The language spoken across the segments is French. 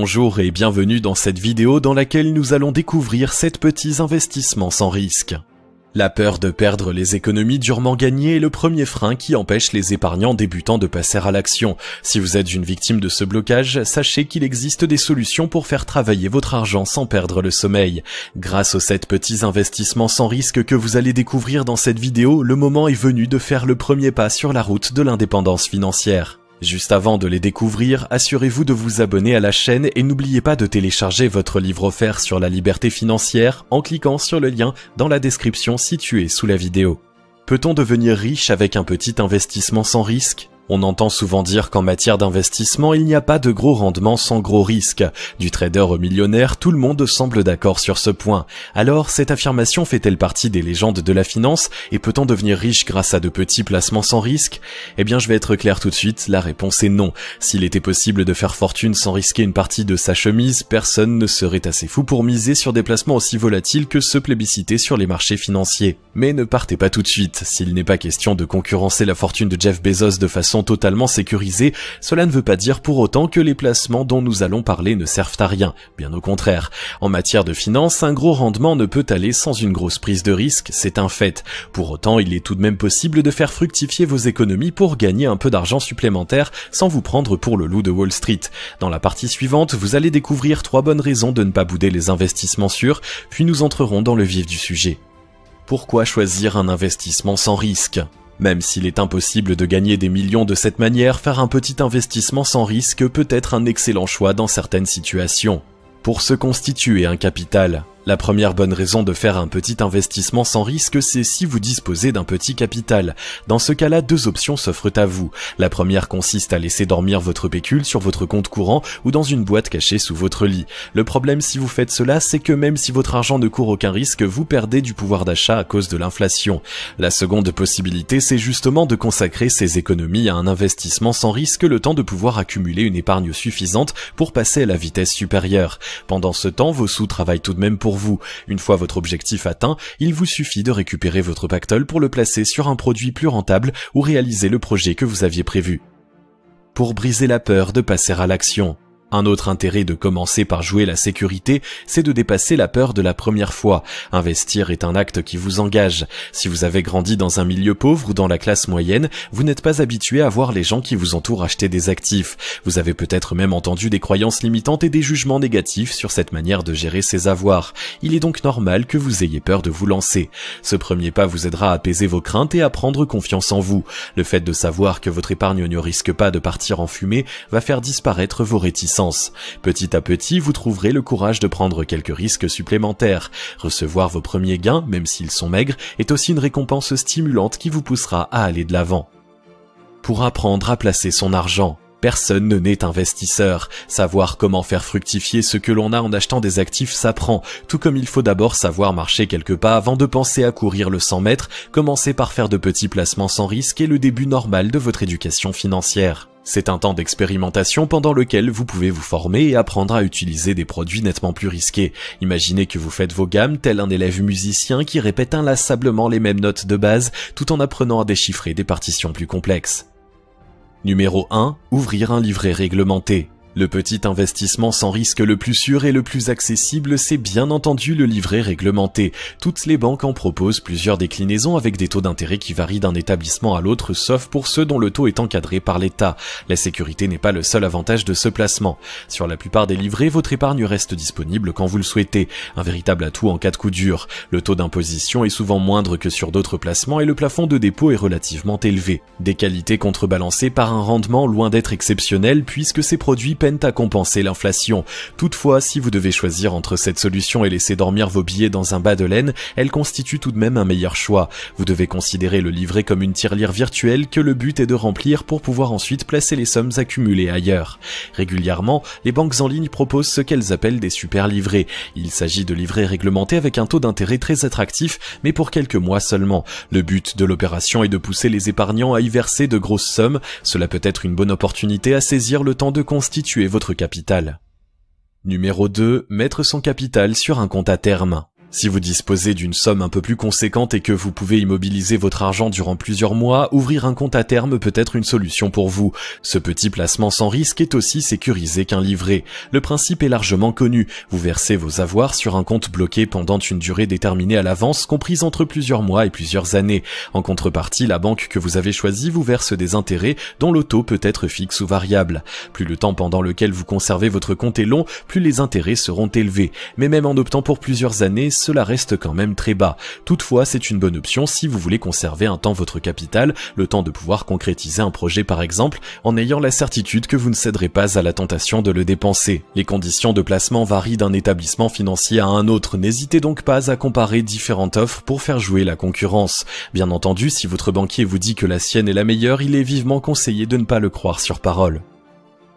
Bonjour et bienvenue dans cette vidéo dans laquelle nous allons découvrir 7 petits investissements sans risque. La peur de perdre les économies durement gagnées est le premier frein qui empêche les épargnants débutants de passer à l'action. Si vous êtes une victime de ce blocage, sachez qu'il existe des solutions pour faire travailler votre argent sans perdre le sommeil. Grâce aux 7 petits investissements sans risque que vous allez découvrir dans cette vidéo, le moment est venu de faire le premier pas sur la route de l'indépendance financière. Juste avant de les découvrir, assurez-vous de vous abonner à la chaîne et n'oubliez pas de télécharger votre livre offert sur la liberté financière en cliquant sur le lien dans la description située sous la vidéo. Peut-on devenir riche avec un petit investissement sans risque ? On entend souvent dire qu'en matière d'investissement, il n'y a pas de gros rendement sans gros risque. Du trader au millionnaire, tout le monde semble d'accord sur ce point. Alors, cette affirmation fait-elle partie des légendes de la finance et peut-on devenir riche grâce à de petits placements sans risque ? Eh bien, je vais être clair tout de suite, la réponse est non. S'il était possible de faire fortune sans risquer une partie de sa chemise, personne ne serait assez fou pour miser sur des placements aussi volatiles que ceux plébiscités sur les marchés financiers. Mais ne partez pas tout de suite. S'il n'est pas question de concurrencer la fortune de Jeff Bezos de façon totalement sécurisée, cela ne veut pas dire pour autant que les placements dont nous allons parler ne servent à rien, bien au contraire. En matière de finance, un gros rendement ne peut aller sans une grosse prise de risque, c'est un fait. Pour autant, il est tout de même possible de faire fructifier vos économies pour gagner un peu d'argent supplémentaire sans vous prendre pour le loup de Wall Street. Dans la partie suivante, vous allez découvrir 3 bonnes raisons de ne pas bouder les investissements sûrs, puis nous entrerons dans le vif du sujet. Pourquoi choisir un investissement sans risque ? Même s'il est impossible de gagner des millions de cette manière, faire un petit investissement sans risque peut être un excellent choix dans certaines situations. Pour se constituer un capital, la première bonne raison de faire un petit investissement sans risque, c'est si vous disposez d'un petit capital. Dans ce cas-là, 2 options s'offrent à vous. La première consiste à laisser dormir votre pécule sur votre compte courant ou dans une boîte cachée sous votre lit. Le problème si vous faites cela, c'est que même si votre argent ne court aucun risque, vous perdez du pouvoir d'achat à cause de l'inflation. La seconde possibilité, c'est justement de consacrer ces économies à un investissement sans risque le temps de pouvoir accumuler une épargne suffisante pour passer à la vitesse supérieure. Pendant ce temps, vos sous travaillent tout de même pour vous. Une fois votre objectif atteint, il vous suffit de récupérer votre pactole pour le placer sur un produit plus rentable ou réaliser le projet que vous aviez prévu. Pour briser la peur de passer à l'action. Un autre intérêt de commencer par jouer la sécurité, c'est de dépasser la peur de la première fois. Investir est un acte qui vous engage. Si vous avez grandi dans un milieu pauvre ou dans la classe moyenne, vous n'êtes pas habitué à voir les gens qui vous entourent acheter des actifs. Vous avez peut-être même entendu des croyances limitantes et des jugements négatifs sur cette manière de gérer ses avoirs. Il est donc normal que vous ayez peur de vous lancer. Ce premier pas vous aidera à apaiser vos craintes et à prendre confiance en vous. Le fait de savoir que votre épargne ne risque pas de partir en fumée va faire disparaître vos réticences. Petit à petit, vous trouverez le courage de prendre quelques risques supplémentaires. Recevoir vos premiers gains, même s'ils sont maigres, est aussi une récompense stimulante qui vous poussera à aller de l'avant. Pour apprendre à placer son argent. Personne ne naît investisseur. Savoir comment faire fructifier ce que l'on a en achetant des actifs s'apprend, tout comme il faut d'abord savoir marcher quelques pas avant de penser à courir le 100 mètres, commencez par faire de petits placements sans risque et le début normal de votre éducation financière. C'est un temps d'expérimentation pendant lequel vous pouvez vous former et apprendre à utiliser des produits nettement plus risqués. Imaginez que vous faites vos gammes tel un élève musicien qui répète inlassablement les mêmes notes de base tout en apprenant à déchiffrer des partitions plus complexes. Numéro 1. Ouvrir un livret réglementé. Le petit investissement sans risque le plus sûr et le plus accessible, c'est bien entendu le livret réglementé. Toutes les banques en proposent plusieurs déclinaisons avec des taux d'intérêt qui varient d'un établissement à l'autre, sauf pour ceux dont le taux est encadré par l'État. La sécurité n'est pas le seul avantage de ce placement. Sur la plupart des livrets, votre épargne reste disponible quand vous le souhaitez. Un véritable atout en cas de coup dur. Le taux d'imposition est souvent moindre que sur d'autres placements et le plafond de dépôt est relativement élevé. Des qualités contrebalancées par un rendement loin d'être exceptionnel puisque ces produits peinent à compenser l'inflation. Toutefois, si vous devez choisir entre cette solution et laisser dormir vos billets dans un bas de laine, elle constitue tout de même un meilleur choix. Vous devez considérer le livret comme une tirelire virtuelle que le but est de remplir pour pouvoir ensuite placer les sommes accumulées ailleurs. Régulièrement, les banques en ligne proposent ce qu'elles appellent des super livrets. Il s'agit de livrets réglementés avec un taux d'intérêt très attractif, mais pour quelques mois seulement. Le but de l'opération est de pousser les épargnants à y verser de grosses sommes. Cela peut être une bonne opportunité à saisir le temps de constituer votre capital. Numéro 2. Mettre son capital sur un compte à terme. Si vous disposez d'une somme un peu plus conséquente et que vous pouvez immobiliser votre argent durant plusieurs mois, ouvrir un compte à terme peut être une solution pour vous. Ce petit placement sans risque est aussi sécurisé qu'un livret. Le principe est largement connu. Vous versez vos avoirs sur un compte bloqué pendant une durée déterminée à l'avance, comprise entre plusieurs mois et plusieurs années. En contrepartie, la banque que vous avez choisie vous verse des intérêts dont le taux peut être fixe ou variable. Plus le temps pendant lequel vous conservez votre compte est long, plus les intérêts seront élevés. Mais même en optant pour plusieurs années, cela reste quand même très bas. Toutefois, c'est une bonne option si vous voulez conserver un temps votre capital, le temps de pouvoir concrétiser un projet par exemple, en ayant la certitude que vous ne céderez pas à la tentation de le dépenser. Les conditions de placement varient d'un établissement financier à un autre, n'hésitez donc pas à comparer différentes offres pour faire jouer la concurrence. Bien entendu, si votre banquier vous dit que la sienne est la meilleure, il est vivement conseillé de ne pas le croire sur parole.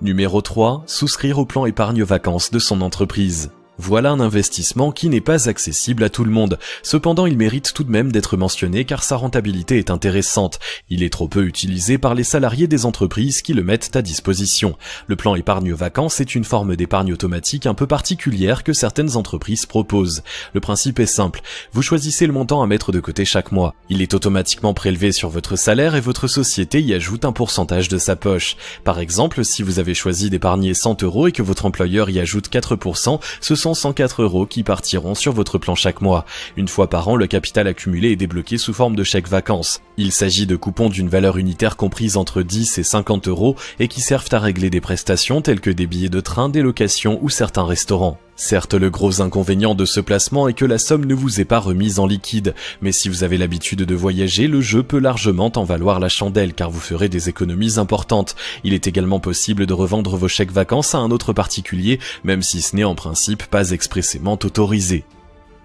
Numéro 3. Souscrire au plan épargne vacances de son entreprise. Voilà un investissement qui n'est pas accessible à tout le monde. Cependant, il mérite tout de même d'être mentionné car sa rentabilité est intéressante. Il est trop peu utilisé par les salariés des entreprises qui le mettent à disposition. Le plan épargne vacances est une forme d'épargne automatique un peu particulière que certaines entreprises proposent. Le principe est simple. Vous choisissez le montant à mettre de côté chaque mois. Il est automatiquement prélevé sur votre salaire et votre société y ajoute un pourcentage de sa poche. Par exemple, si vous avez choisi d'épargner 100 € et que votre employeur y ajoute 4%, ce sont 104 € qui partiront sur votre plan chaque mois. Une fois par an, le capital accumulé est débloqué sous forme de chèques vacances. Il s'agit de coupons d'une valeur unitaire comprise entre 10 et 50 € et qui servent à régler des prestations telles que des billets de train, des locations ou certains restaurants. Certes, le gros inconvénient de ce placement est que la somme ne vous est pas remise en liquide, mais si vous avez l'habitude de voyager, le jeu peut largement en valoir la chandelle car vous ferez des économies importantes. Il est également possible de revendre vos chèques vacances à un autre particulier, même si ce n'est en principe pas expressément autorisé.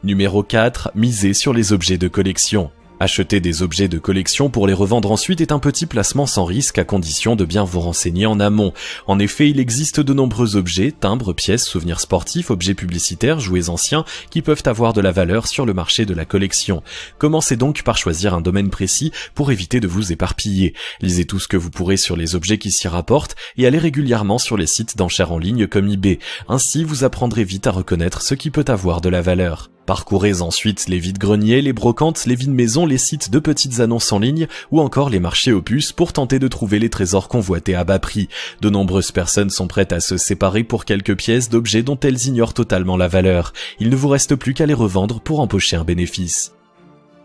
Numéro 4. Miser sur les objets de collection. Acheter des objets de collection pour les revendre ensuite est un petit placement sans risque à condition de bien vous renseigner en amont. En effet, il existe de nombreux objets, timbres, pièces, souvenirs sportifs, objets publicitaires, jouets anciens qui peuvent avoir de la valeur sur le marché de la collection. Commencez donc par choisir un domaine précis pour éviter de vous éparpiller. Lisez tout ce que vous pourrez sur les objets qui s'y rapportent et allez régulièrement sur les sites d'enchères en ligne comme eBay. Ainsi, vous apprendrez vite à reconnaître ce qui peut avoir de la valeur. Parcourez ensuite les vides-greniers, les brocantes, les vides-maisons, les sites de petites annonces en ligne ou encore les marchés aux puces pour tenter de trouver les trésors convoités à bas prix. De nombreuses personnes sont prêtes à se séparer pour quelques pièces d'objets dont elles ignorent totalement la valeur. Il ne vous reste plus qu'à les revendre pour empocher un bénéfice.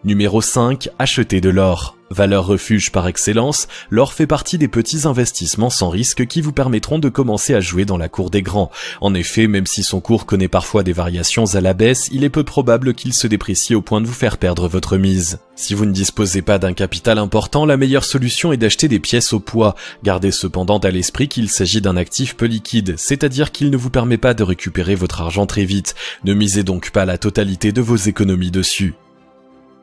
Numéro 5. Acheter de l'or. Valeur refuge par excellence, l'or fait partie des petits investissements sans risque qui vous permettront de commencer à jouer dans la cour des grands. En effet, même si son cours connaît parfois des variations à la baisse, il est peu probable qu'il se déprécie au point de vous faire perdre votre mise. Si vous ne disposez pas d'un capital important, la meilleure solution est d'acheter des pièces au poids. Gardez cependant à l'esprit qu'il s'agit d'un actif peu liquide, c'est-à-dire qu'il ne vous permet pas de récupérer votre argent très vite. Ne misez donc pas la totalité de vos économies dessus.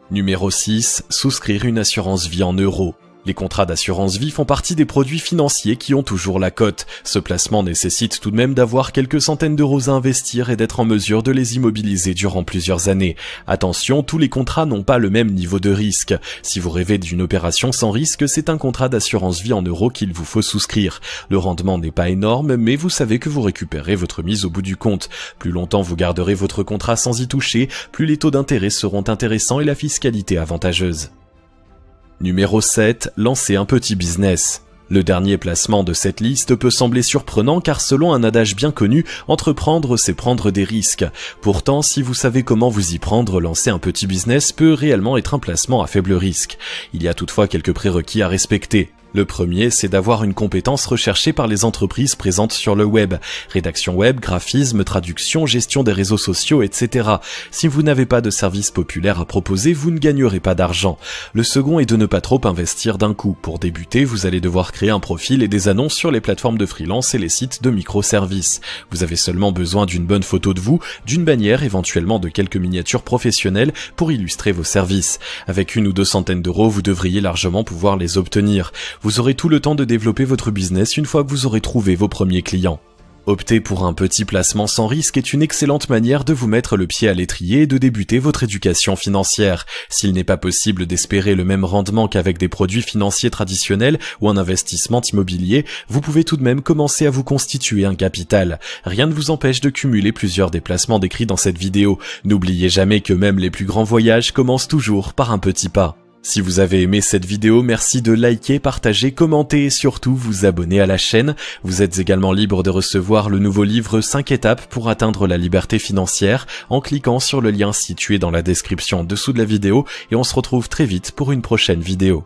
Numéro 6. Souscrire une assurance vie en euros. Les contrats d'assurance vie font partie des produits financiers qui ont toujours la cote. Ce placement nécessite tout de même d'avoir quelques centaines d'euros à investir et d'être en mesure de les immobiliser durant plusieurs années. Attention, tous les contrats n'ont pas le même niveau de risque. Si vous rêvez d'une opération sans risque, c'est un contrat d'assurance vie en euros qu'il vous faut souscrire. Le rendement n'est pas énorme, mais vous savez que vous récupérez votre mise au bout du compte. Plus longtemps vous garderez votre contrat sans y toucher, plus les taux d'intérêt seront intéressants et la fiscalité avantageuse. Numéro 7. Lancer un petit business. Le dernier placement de cette liste peut sembler surprenant car selon un adage bien connu, entreprendre c'est prendre des risques. Pourtant, si vous savez comment vous y prendre, lancer un petit business peut réellement être un placement à faible risque. Il y a toutefois quelques prérequis à respecter. Le premier, c'est d'avoir une compétence recherchée par les entreprises présentes sur le web. Rédaction web, graphisme, traduction, gestion des réseaux sociaux, etc. Si vous n'avez pas de service populaire à proposer, vous ne gagnerez pas d'argent. Le second est de ne pas trop investir d'un coup. Pour débuter, vous allez devoir créer un profil et des annonces sur les plateformes de freelance et les sites de microservices. Vous avez seulement besoin d'une bonne photo de vous, d'une bannière, éventuellement de quelques miniatures professionnelles pour illustrer vos services. Avec 1 ou 2 centaines d'euros, vous devriez largement pouvoir les obtenir. Vous aurez tout le temps de développer votre business une fois que vous aurez trouvé vos premiers clients. Opter pour un petit placement sans risque est une excellente manière de vous mettre le pied à l'étrier et de débuter votre éducation financière. S'il n'est pas possible d'espérer le même rendement qu'avec des produits financiers traditionnels ou un investissement immobilier, vous pouvez tout de même commencer à vous constituer un capital. Rien ne vous empêche de cumuler plusieurs des placements décrits dans cette vidéo. N'oubliez jamais que même les plus grands voyages commencent toujours par un petit pas. Si vous avez aimé cette vidéo, merci de liker, partager, commenter et surtout vous abonner à la chaîne. Vous êtes également libre de recevoir le nouveau livre 5 étapes pour atteindre la liberté financière en cliquant sur le lien situé dans la description dessous de la vidéo et on se retrouve très vite pour une prochaine vidéo.